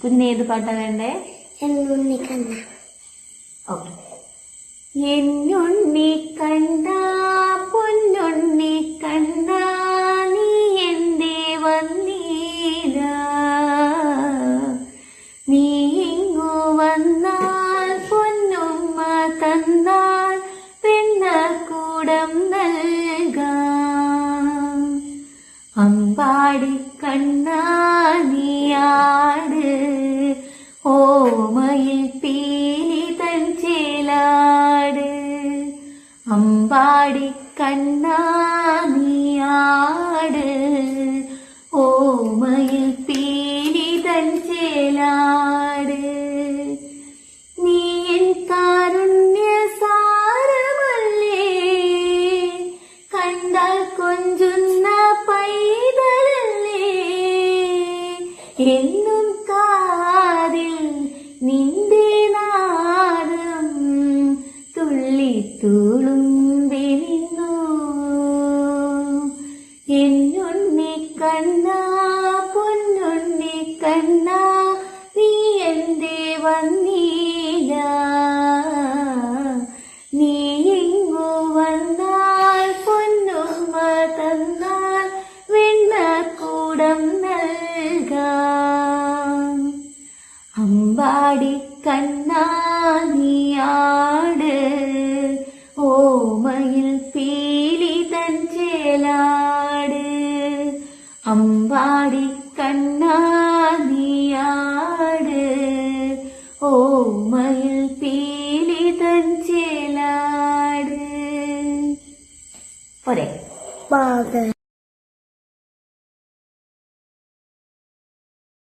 കുഞ്ഞിന് ഏത് പാട്ടാ വേണ്ടേ? എന്നുണ്ണി കണ്ണ. ഓക്കെ. എന്നുണ്ണി കണ്ണ പൊന്നുണ്ണി കണ്ണ നീ എന്തേ വന്നീല, നീ ഇങ്ങു വന്നാൽ പൊന്നുമ്മ തന്നാൽ പെണ്ണക്കൂടം നൽകാം. അമ്പാടി കണ്ണാ നീയാട് ഓമയിൽ പീലി തൻ ചേലാട്. അമ്പാടി കണ്ണാ നീയാട് ഓമയിൽ പീലി തൻ ചേലാട്. നീ എൻ കാരുണ്യ സാരമല്ലേ, കണ്ടാൽ കൊഞ്ചുന്ന പൈതലല്ലേ, എന്നും കാതിൽ നിന്റെ നാദം തുള്ളിത്തുളുമ്പി നിന്നു. എന്നുണ്ണി കണ്ണാ പൊന്നുണ്ണി കണ്ണാ നീ എന്തേ വന്നീല, നീ ഇങ്ങു വന്നാൽ പൊന്നുമ്മ തന്നാൽ വെണ്ണക്കൂടം നൽകാം. അമ്പാടി കണ്ണാ നീയാ